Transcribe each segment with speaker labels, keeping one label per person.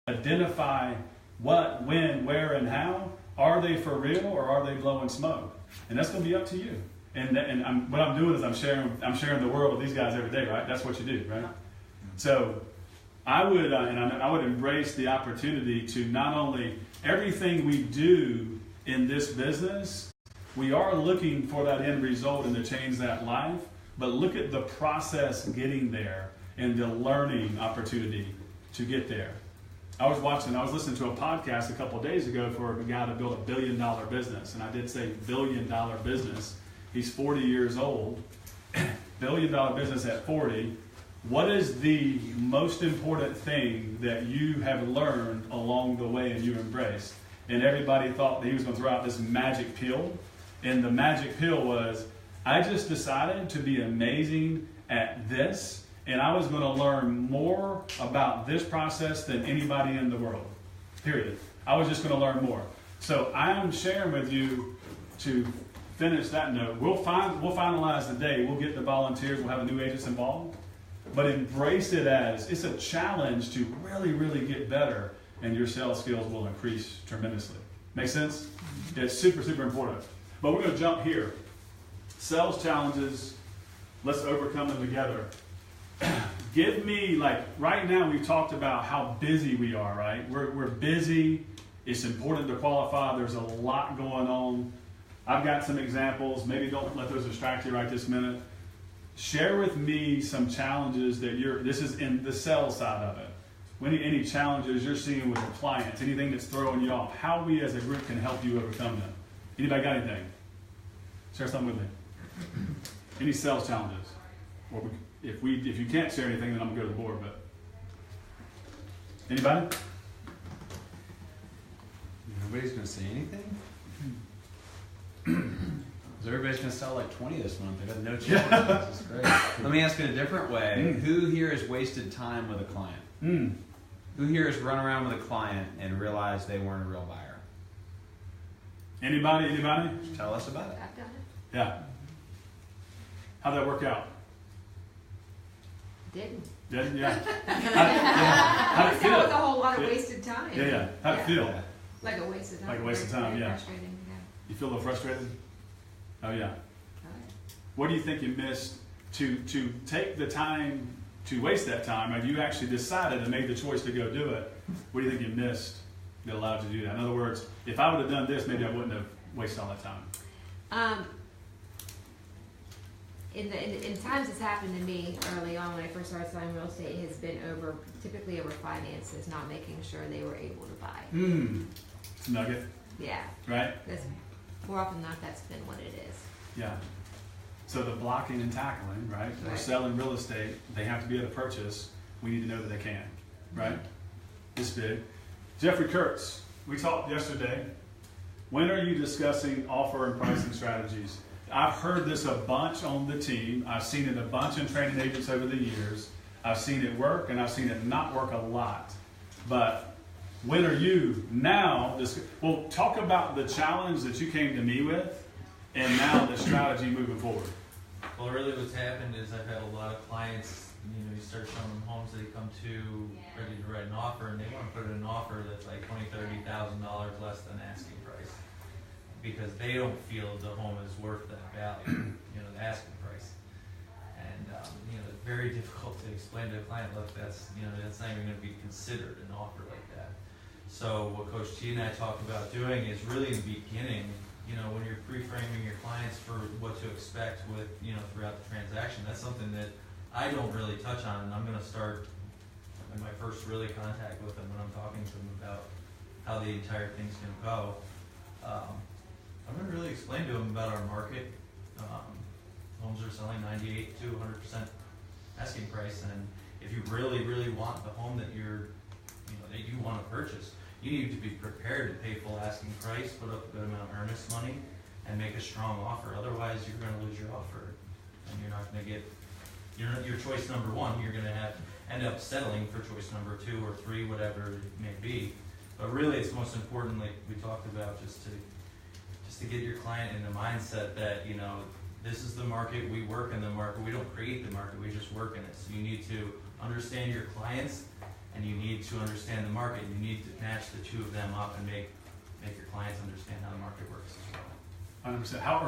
Speaker 1: identify what, when, where, and how. Are they for real or are they blowing smoke? And that's going to be up to you. And what I'm doing is I'm sharing the world with these guys every day, right? That's what you do, right? So I would I would embrace the opportunity to not only everything we do in this business, we are looking for that end result and to change that life, but look at the process getting there and the learning opportunity to get there. I was listening to a podcast a couple of days ago for a guy that built $1 billion business, and I did say $1 billion business. He's 40 years old, $1 billion business at 40. What is the most important thing that you have learned along the way and you embraced? And everybody thought that he was going to throw out this magic pill. And the magic pill was, I just decided to be amazing at this, and I was going to learn more about this process than anybody in the world. Period. I was just going to learn more. So I am sharing with you to finish that note. We'll finalize the day. We'll get the volunteers. We'll have the new agents involved. But embrace it as it's a challenge to really, really get better, and your sales skills will increase tremendously. Make sense? It's super, super important. But we're going to jump here. Sales challenges. Let's overcome them together. Give me, like, right now we've talked about how busy we are, right? We're busy. It's important to qualify. There's a lot going on. I've got some examples. Maybe don't let those distract you right this minute. Share with me some challenges that this is in the sales side of it. Any challenges you're seeing with clients, anything that's throwing you off, how we as a group can help you overcome them. Anybody got anything? Share something with me. Any sales challenges? Or if you can't share anything, then I'm gonna go to the board. But anybody?
Speaker 2: Nobody's gonna say anything. So everybody's gonna sell like 20 this month. They got no challenges. This is great. Let me ask it a different way. Who here has wasted time with a client? Who here has run around with a client and realized they weren't a real buyer?
Speaker 1: Anybody?
Speaker 2: Tell us about it.
Speaker 3: I've done it.
Speaker 1: Yeah. How'd that work out?
Speaker 3: Didn't.
Speaker 1: Didn't? Yeah.
Speaker 3: How'd
Speaker 1: it
Speaker 3: that was a
Speaker 1: feel?
Speaker 3: whole lot of wasted time.
Speaker 1: Yeah. How'd it feel?
Speaker 3: Like a waste of time.
Speaker 1: Like a waste of time,
Speaker 3: Very
Speaker 1: yeah.
Speaker 3: frustrating, yeah.
Speaker 1: You feel a little frustrated? Oh yeah.
Speaker 3: Right.
Speaker 1: What do you think you missed to take the time to waste that time? Have you actually decided and made the choice to go do it? What do you think you missed that allowed you to do that? In other words, if I would have done this, maybe I wouldn't have wasted all that time.
Speaker 3: In times it's happened to me early on when I first started selling real estate, it has been typically over finances, not making sure they were able to buy.
Speaker 1: Nugget.
Speaker 3: Yeah.
Speaker 1: Right?
Speaker 3: That's, more often than not, that's been what it is.
Speaker 1: Yeah. So the blocking and tackling, right? We're selling real estate. They have to be able to purchase. We need to know that they can, right? This big. Jeffrey Kurtz, we talked yesterday. When are you discussing offer and pricing strategies? I've heard this a bunch on the team. I've seen it a bunch in training agents over the years. I've seen it work and I've seen it not work a lot. But when are you now? Well, talk about the challenge that you came to me with and now the strategy moving forward.
Speaker 4: Well, really what's happened is I've had a lot of clients, you start showing them homes they come to ready to write an offer, and they want to put in an offer that's like $20,000, $30,000 less than asking price because they don't feel the home is worth that value, the asking price. And, it's very difficult to explain to a client, look, that's not even going to be considered an offer like that. So what Coach T and I talk about doing is really in the beginning, when you're pre-framing your clients for what to expect with, throughout the transaction, that's something that I don't really touch on, and I'm going to start in my first really contact with them when I'm talking to them about how the entire thing's going to go. I'm going to really explain to them about our market. Homes are selling 98 to 100% asking price, and if you really, really want the home that that you want to purchase, you need to be prepared to pay full asking price, put up a good amount of earnest money, and make a strong offer. Otherwise, you're going to lose your offer, and you're not going to get your choice number one. You're going to end up settling for choice number 2 or 3, whatever it may be. But really, it's most important, like we talked about, just to get your client in the mindset that this is the market. We work in the market. We don't create the market. We just work in it. So you need to understand your clients and you need to understand the market. You need to match the two of them up and make your clients understand how the market works as well.
Speaker 1: 100%. How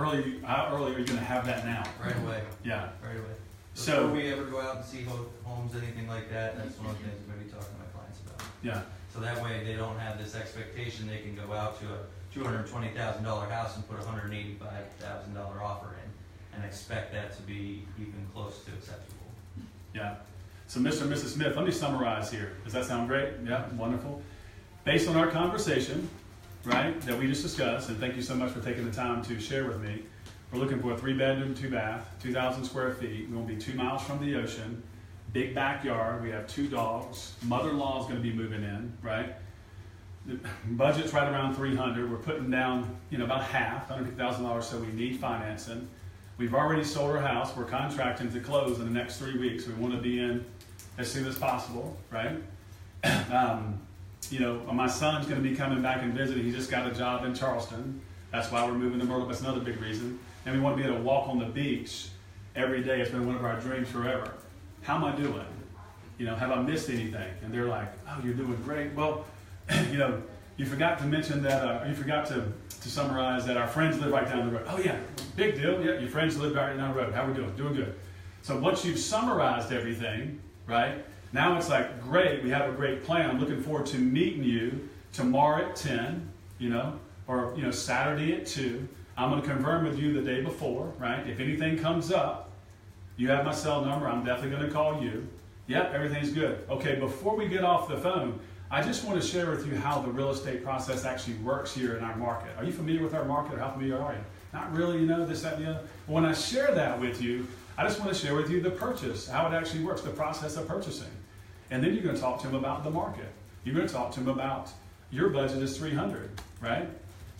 Speaker 1: early are you going to have that now?
Speaker 4: Right away.
Speaker 1: Yeah.
Speaker 4: Right away.
Speaker 1: So
Speaker 4: Before we ever go out and see homes, anything like that, that's one of the things I'm going to be talking to my clients about.
Speaker 1: yeah.
Speaker 4: So that way they don't have this expectation they can go out to a $220,000 house and put a $185,000 offer in and expect that to be even close to acceptable.
Speaker 1: Yeah. So Mr. and Mrs. Smith, let me summarize here. Does that sound great? Yeah, wonderful. Based on our conversation, right, that we just discussed, and thank you so much for taking the time to share with me. We're looking for a 3-bedroom, 2-bath, 2,000 square feet. We're going to be 2 miles from the ocean. Big backyard. We have 2 dogs. Mother-in-law is going to be moving in, right? The budget's right around $300. We're putting down, about half, $150,000, so we need financing. We've already sold our house. We're contracting to close in the next 3 weeks. We want to be in as soon as possible, right? My son's going to be coming back and visiting. He just got a job in Charleston. That's why we're moving to Myrtle. That's another big reason. And we want to be able to walk on the beach every day. It's been one of our dreams forever. How am I doing? Have I missed anything? And they're like, oh, you're doing great. Well, you forgot to mention that, you forgot to summarize that our friends live right down the road. Oh yeah, big deal. Yeah, your friends live right down the road. How we doing? Doing good. So once you've summarized everything, right, now it's like, great, we have a great plan. I'm looking forward to meeting you tomorrow at 10, or Saturday at 2. I'm going to confirm with you the day before, right? If anything comes up, you have my cell number. I'm definitely going to call you. Yep, everything's good. Okay, before we get off the phone, I just want to share with you how the real estate process actually works here in our market. Are you familiar with our market, or how familiar are you? Not really, this, that, and the other. But when I share that with you, I just want to share with you the purchase, how it actually works, the process of purchasing. And then you're going to talk to them about the market. You're going to talk to them about your budget is $300, right?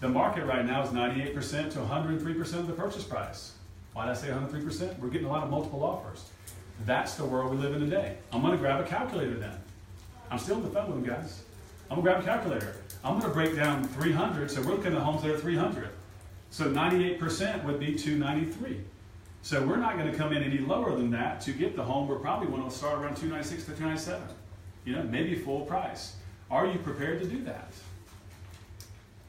Speaker 1: The market right now is 98% to 103% of the purchase price. Why did I say 103%? We're getting a lot of multiple offers. That's the world we live in today. I'm going to grab a calculator then. I'm still on the phone with them, guys. I'm going to grab a calculator. I'm going to break down 300, so we're looking at homes that are 300. So 98% would be 293. So we're not going to come in any lower than that to get the home. We're probably going to start around 296 to 297. Maybe full price. Are you prepared to do that?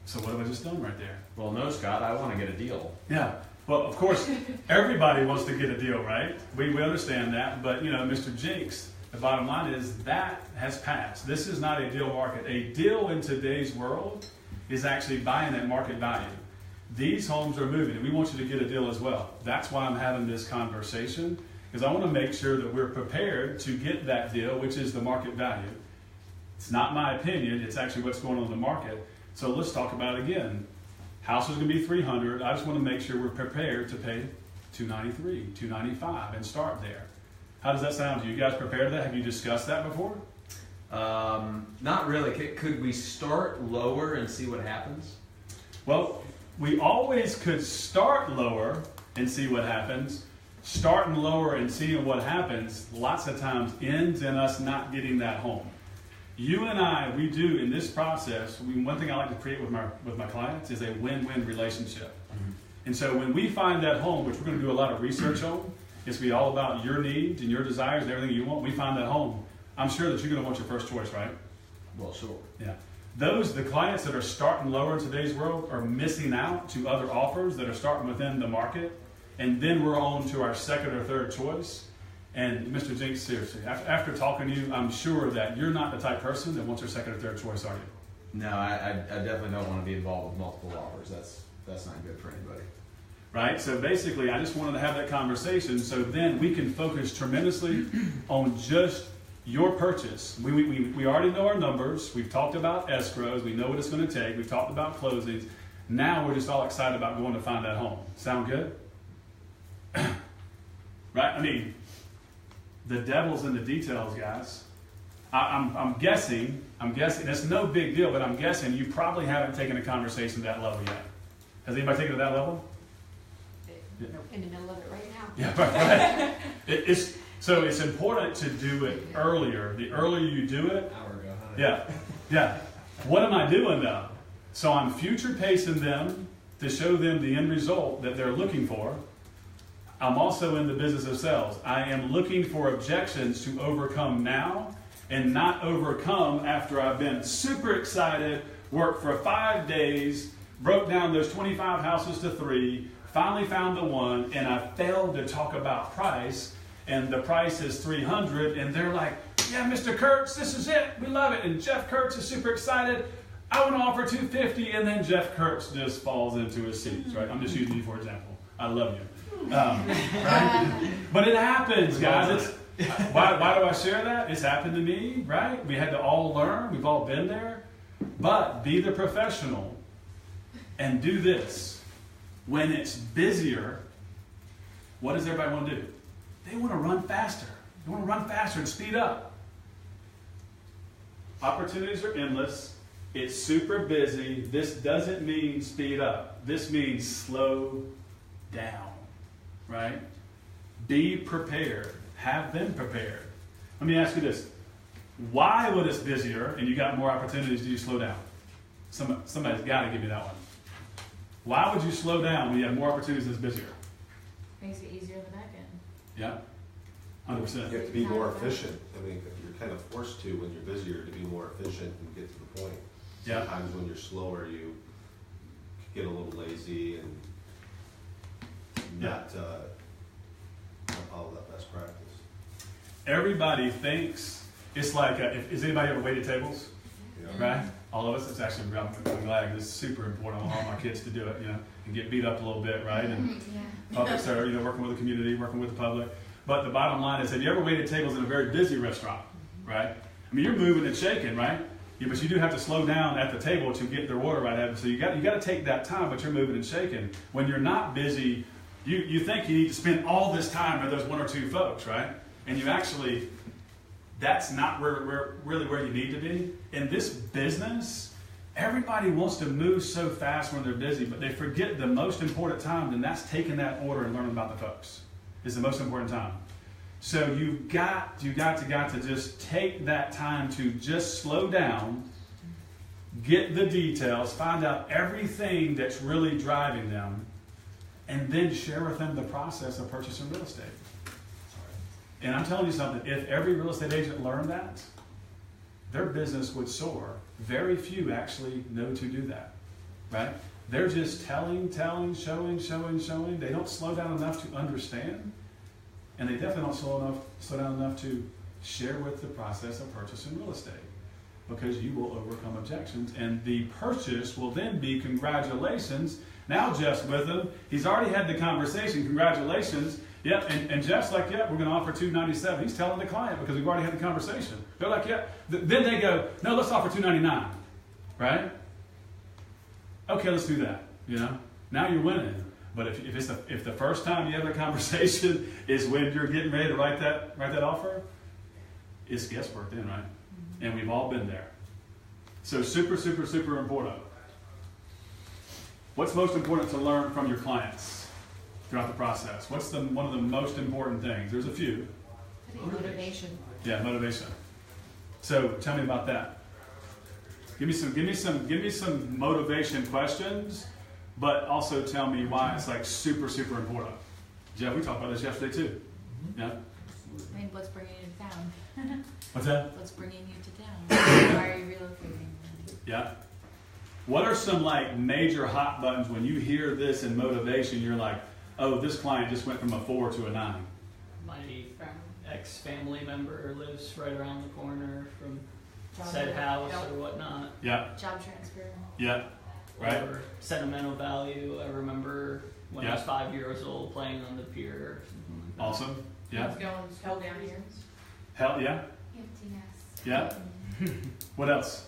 Speaker 1: So what have I just done right there?
Speaker 2: Well, no, Scott, I want to get a deal.
Speaker 1: Yeah. Well, of course, everybody wants to get a deal, right? We understand that. But, Mr. Jinx, the bottom line is that has passed. This is not a deal market. A deal in today's world is actually buying at market value. These homes are moving, and we want you to get a deal as well. That's why I'm having this conversation, because I want to make sure that we're prepared to get that deal, which is the market value. It's not my opinion. It's actually what's going on in the market. So let's talk about it again. House is going to be $300. I just want to make sure we're prepared to pay $293, $295, and start there. How does that sound to you? You guys prepared for that? Have you discussed that before?
Speaker 2: Not really. Could we start lower and see what happens?
Speaker 1: Well, we always could start lower and see what happens. Starting lower and seeing what happens lots of times ends in us not getting that home. You and I, we do in this process, one thing I like to create with my clients is a win-win relationship. Mm-hmm. And so when we find that home, which we're going to do a lot of research on, it's going to be all about your needs and your desires and everything you want. We find that home. I'm sure that you're going to want your first choice, right?
Speaker 2: Well, sure.
Speaker 1: Yeah. The clients that are starting lower in today's world are missing out to other offers that are starting within the market. And then we're on to our second or third choice. And Mr. Jinx, seriously, after talking to you, I'm sure that you're not the type of person that wants your second or third choice, are you?
Speaker 2: No, I definitely don't want to be involved with multiple offers. That's not good for anybody.
Speaker 1: Right? So basically, I just wanted to have that conversation so then we can focus tremendously on just your purchase. We already know our numbers. We've talked about escrows. We know what it's going to take. We've talked about closings. Now we're just all excited about going to find that home. Sound good? Right? I mean, the devil's in the details, guys. I'm guessing, it's no big deal, but I'm guessing you probably haven't taken a conversation to that level yet. Has anybody taken it to that level?
Speaker 3: In the middle of it right now.
Speaker 1: Yeah, right. It's important to do it earlier. The earlier you do it,
Speaker 2: an hour ago, huh?
Speaker 1: Yeah. What am I doing though? So I'm future pacing them to show them the end result that they're looking for. I'm also in the business of sales. I am looking for objections to overcome now and not overcome after I've been super excited, worked for 5 days, broke down those 25 houses to 3, finally found the one, and I failed to talk about price, and the price is $300, and they're like, yeah, Mr. Kurtz, this is it, we love it, and Jeff Kurtz is super excited, I want to offer $250, and then Jeff Kurtz just falls into his seats, right? I'm just using you for example. I love you. Right? But it happens, guys. Why do I share that? It's happened to me, right? We had to all learn. We've all been there. But be the professional and do this. When it's busier, what does everybody want to do? They want to run faster. They want to run faster and speed up. Opportunities are endless. It's super busy. This doesn't mean speed up. This means slow down, right? Be prepared. Have them prepared. Let me ask you this. Why, when it's busier and you got more opportunities, do you slow down? Somebody's got to give me that one. Why would you slow down when you have more opportunities and it's busier?
Speaker 5: Makes it easier on the back end.
Speaker 1: Yeah, 100%.
Speaker 6: You have to be more efficient. I mean, you're kind of forced to, when you're busier, to be more efficient and get to the point.
Speaker 1: Yeah.
Speaker 6: Sometimes when you're slower, you get a little lazy and not follow that best practice.
Speaker 1: Everybody thinks it's like, is anybody ever waited tables?
Speaker 6: Yeah.
Speaker 1: Right? All of us. It's actually, I'm glad, it's super important. I want all my kids to do it, and get beat up a little bit, right? And public service, working with the community, working with the public. But the bottom line is, have you ever waited tables in a very busy restaurant, right? I mean, you're moving and shaking, right? Yeah, but you do have to slow down at the table to get their order right. So you got to take that time, but you're moving and shaking. When you're not busy, you think you need to spend all this time with those 1 or 2 folks, right? And you actually, that's not really where you need to be. In this business, everybody wants to move so fast when they're busy, but they forget the most important time, and that's taking that order and learning about the folks. Is the most important time. So you've got to just take that time to just slow down, get the details, find out everything that's really driving them, and then share with them the process of purchasing real estate. And I'm telling you something, if every real estate agent learned that, their business would soar. Very few actually know to do that, right? They're just telling, showing. They don't slow down enough to understand, and they definitely don't slow down enough to share with the process of purchasing real estate, because you will overcome objections, and the purchase will then be congratulations. Now Jeff's with them. He's already had the conversation. Congratulations. Yep, and Jeff's like, yeah, we're going to offer $297. He's telling the client because we've already had the conversation. They're like, yeah. Then they go, no, let's offer $299, right? Okay, let's do that. Now you're winning. But if the first time you have a conversation is when you're getting ready to write that offer, it's guesswork then, right? And we've all been there. So super, super, super important. What's most important to learn from your clients throughout the process? What's one of the most important things? There's a few.
Speaker 5: I think motivation.
Speaker 1: Yeah, motivation. So tell me about that. Give me some motivation questions, but also tell me why it's like super, super important. Jeff, we talked about this yesterday too. Yeah.
Speaker 5: I mean, what's bringing you to town?
Speaker 1: What's that?
Speaker 5: What's bringing you to town? Why are you relocating?
Speaker 1: Yeah. What are some major hot buttons when you hear this in motivation? You're like, oh, this client just went from a 4 to a 9.
Speaker 7: My ex-family member lives right around the corner from said house or whatnot.
Speaker 1: Yeah.
Speaker 5: Job transfer.
Speaker 1: Yeah. Right.
Speaker 7: Or sentimental value. I remember when I was 5 years old playing on the pier or something like that.
Speaker 1: Awesome. Yeah.
Speaker 5: It's going hell down here.
Speaker 1: Hell yeah.
Speaker 3: Empty nest.
Speaker 1: Yeah. What else?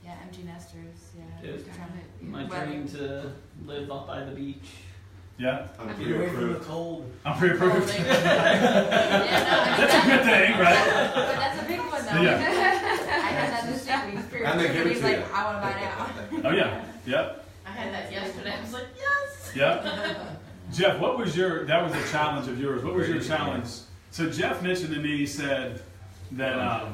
Speaker 5: Yeah, empty nesters. Yeah.
Speaker 7: Dude,
Speaker 5: Trying to-
Speaker 7: my
Speaker 5: Weather.
Speaker 7: dream to live up by the beach.
Speaker 1: Yeah.
Speaker 6: I'm
Speaker 7: Get away from the
Speaker 6: pre-approved.
Speaker 7: cold.
Speaker 1: I'm pre-approved.
Speaker 5: Yeah, no, I mean,
Speaker 1: That's a good thing, right?
Speaker 5: but that's a big one though.
Speaker 1: Yeah.
Speaker 5: I had that this week.
Speaker 6: And they give it
Speaker 5: He's
Speaker 6: to
Speaker 5: like,
Speaker 6: you.
Speaker 5: I want to buy now.
Speaker 1: Oh yeah. Yep.
Speaker 5: I had that yesterday. I was like, yes.
Speaker 1: Yep. Jeff, that was a challenge of yours. What was your challenge? So Jeff mentioned to me, he said that,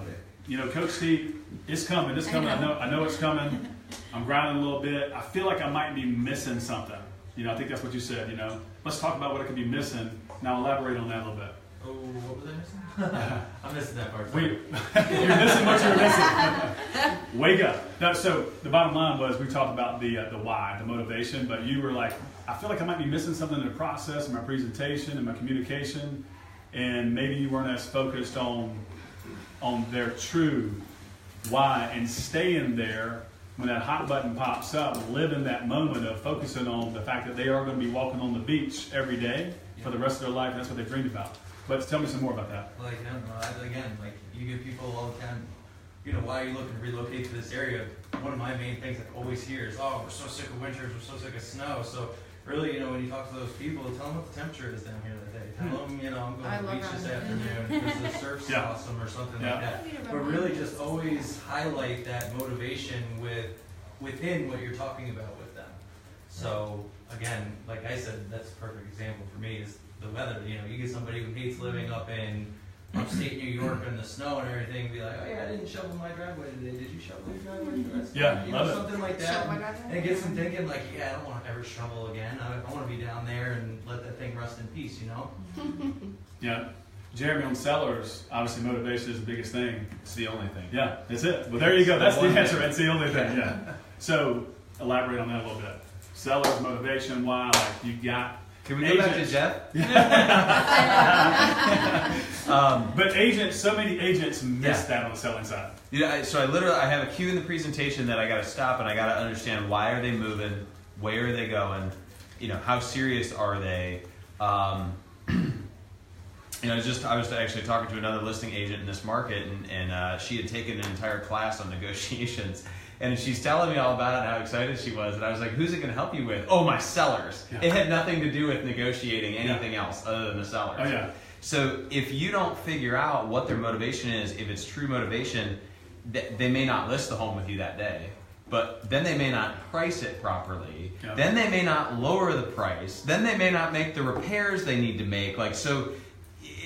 Speaker 1: Coach Steve, it's coming. I know it's coming. I'm grinding a little bit. I feel like I might be missing something. I think that's what you said, Let's talk about what I could be missing. Now elaborate on that a little bit.
Speaker 4: Oh, what was I missing? I'm missing that part.
Speaker 1: You're
Speaker 4: sorry.
Speaker 1: missing what you were missing. Wake up. No, so the bottom line was we talked about the why, the motivation, but you were like, I feel like I might be missing something in the process, in my presentation, in my communication, and maybe you weren't as focused on their true why and staying there when that hot button pops up, live in that moment of focusing on the fact that they are going to be walking on the beach every day for the rest of their life. That's what they dreamed about. But tell me some more about that.
Speaker 4: Like, I don't know, again, like, you get people all the time, you know, why are you looking to relocate to this area? One of my main things I always hear is, oh, we're so sick of winters, we're so sick of snow. So really, you know, when you talk to those people, tell them what the temperature is down here that day. Tell them, you know, I'm going to the beach this afternoon because the surf's awesome or something like that. But really just always highlight that motivation within what you're talking about with them. So again, like I said, that's a perfect example for me is the weather. You know, you get somebody who hates living up in upstate New York in the snow and everything, be like, oh yeah, I didn't shovel my driveway today. Did you shovel your driveway?
Speaker 1: Yeah,
Speaker 4: you know,
Speaker 1: love it.
Speaker 4: something like that. And it gets them thinking like, yeah, I don't want to ever shovel again. I want to be down there and let that thing rust in peace, you know?
Speaker 1: Yeah. Jeremy, on sellers, obviously motivation is the biggest thing.
Speaker 2: It's the only thing.
Speaker 1: Yeah, that's it. Well, there you go. That's the answer. That's the only thing. Yeah. So elaborate on that a little bit. Sellers, motivation, why? Like you got.
Speaker 2: Can we go back to Jeff?
Speaker 1: But agents, so many agents miss that on the selling side.
Speaker 2: Yeah, so I have a cue in the presentation that I got to stop and I got to understand why are they moving, where are they going, you know, how serious are they. You know, I was actually talking to another listing agent in this market, and she had taken an entire class on negotiations. And she's telling me all about it and how excited she was. And I was like, who's it going to help you with? Oh, my sellers. Yeah. It had nothing to do with negotiating anything else other than the sellers.
Speaker 1: Oh, yeah.
Speaker 2: So if you don't figure out what their motivation is, if it's true motivation, they may not list the home with you that day. But then they may not price it properly. Yeah. Then they may not lower the price. Then they may not make the repairs they need to make. Like, so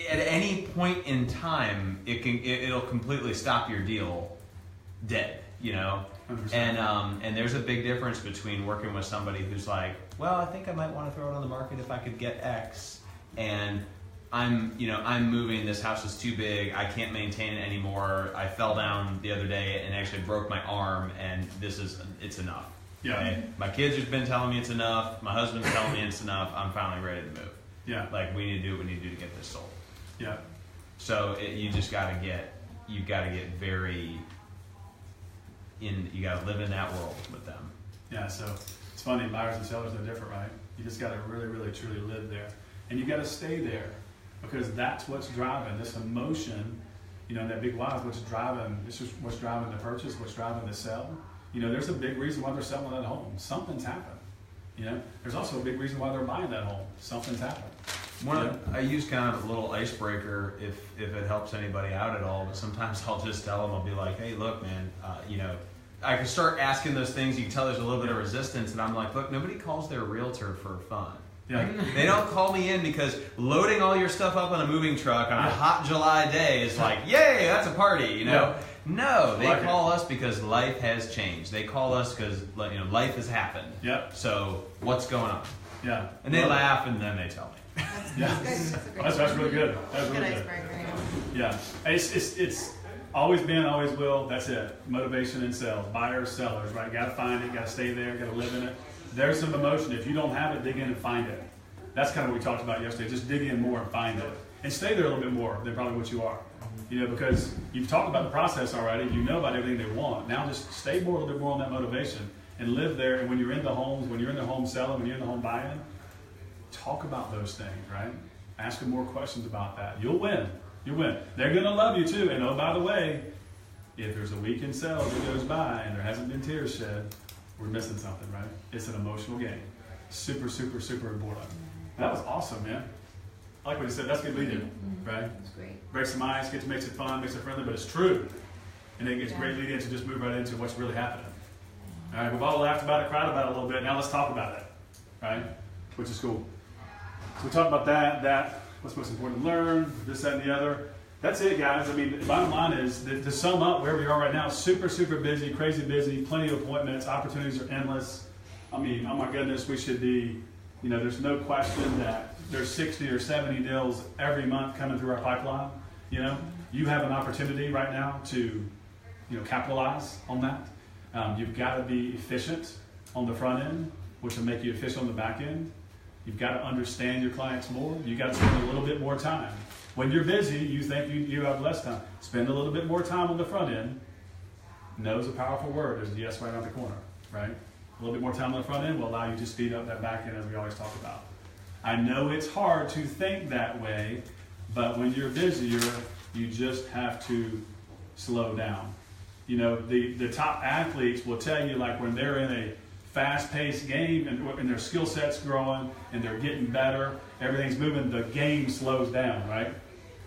Speaker 2: at any point in time, it'll completely stop your deal dead, you know? 100%. And there's a big difference between working with somebody who's like, well, I think I might want to throw it on the market if I could get X, and I'm moving, this house is too big, I can't maintain it anymore, I fell down the other day and actually broke my arm, and it's enough.
Speaker 1: Yeah.
Speaker 2: Okay? My kids have been telling me it's enough, my husband's telling me it's enough, I'm finally ready to move.
Speaker 1: Yeah.
Speaker 2: Like, we need to do what we need to do to get this sold.
Speaker 1: Yeah.
Speaker 2: So you gotta get very you gotta live in that world with them.
Speaker 1: Yeah, so it's funny, buyers and sellers are different, right? You just gotta really, really, truly live there. And you gotta stay there, because that's what's driving this emotion, you know, that big why is what's driving the purchase, what's driving the sell. You know, there's a big reason why they're selling that home. Something's happened. You know, there's also a big reason why they're buying that home. Something's happened.
Speaker 2: I use kind of a little icebreaker if it helps anybody out at all, but sometimes I'll just tell them, I'll be like, hey, look, man, you know, I can start asking those things, you can tell there's a little bit of resistance, and I'm like, look, nobody calls their realtor for fun.
Speaker 1: Yeah.
Speaker 2: Like, they don't call me in because loading all your stuff up on a moving truck on a hot July day is like, yay, that's a party, you know? Yeah. No, they call us because life has changed. They call us because, you know, life has happened.
Speaker 1: Yep.
Speaker 2: So what's going on?
Speaker 1: Yeah.
Speaker 2: And they laugh, and then they tell me.
Speaker 1: That's really good. That's really good. Yeah. It's always been, always will. That's it. Motivation and sales. Buyers, sellers, right? Got to find it. Got to stay there. Got to live in it. There's some emotion. If you don't have it, dig in and find it. That's kind of what we talked about yesterday. Just dig in more and find it. And stay there a little bit more than probably what you are. You know, because you've talked about the process already. You know about everything they want. Now just stay more, a little bit more on that motivation and live there. And when you're in the homes, when you're in the home selling, when you're in the home buying, talk about those things, right? Ask them more questions about that. You'll win. You win. They're going to love you too. And oh, by the way, if there's a week in sales that goes by and there hasn't been tears shed, we're missing something, right? It's an emotional game. Super, super, super important. That was awesome, man. I like what he said. That's good lead-in, right?
Speaker 3: That's great.
Speaker 1: Breaks some ice, makes it fun, makes it friendly, but it's true. And then it gets great lead-in to just move right into what's really happening. All right, we've all laughed about it, cried about it a little bit. Now let's talk about it, right? Which is cool. So we talked about that, what's most important to learn, this, that, and the other. That's it, guys. I mean, the bottom line is, that to sum up where we are right now, super, super busy, crazy busy, plenty of appointments, opportunities are endless. I mean, oh my goodness, we should be, you know, there's no question that there's 60 or 70 deals every month coming through our pipeline. You know, you have an opportunity right now to, capitalize on that. You've got to be efficient on the front end, which will make you efficient on the back end. You've got to understand your clients more. You've got to spend a little bit more time. When you're busy, you think you have less time. Spend a little bit more time on the front end. No is a powerful word. There's a yes right around the corner, right? A little bit more time on the front end will allow you to speed up that back end, as we always talk about. I know it's hard to think that way, but when you're busier, you just have to slow down. The top athletes will tell you, like, when they're in a fast-paced game and their skill set's growing and they're getting better, everything's moving, the game slows down, right?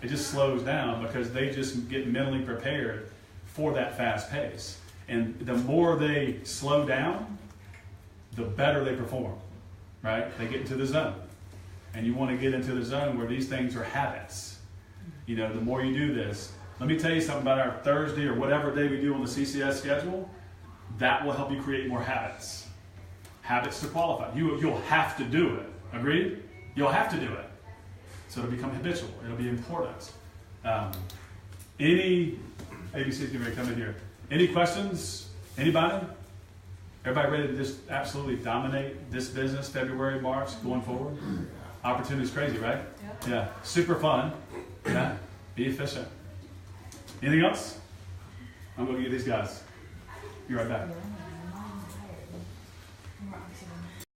Speaker 1: It just slows down because they just get mentally prepared for that fast pace. And the more they slow down, the better they perform, right? They get into the zone. And you want to get into the zone where these things are habits. The more you do this. Let me tell you something about our Thursday or whatever day we do on the CCS schedule. That will help you create more habits. Habits to qualify. You'll have to do it. Agreed? You'll have to do it. So it'll become habitual. It'll be important. ABC's getting ready to come in here. Any questions? Anybody? Everybody ready to just absolutely dominate this business February, March, going forward? Opportunity's crazy, right? Yeah. Super fun. Yeah. Be efficient. Anything else? I'm going to get these guys. Be right back.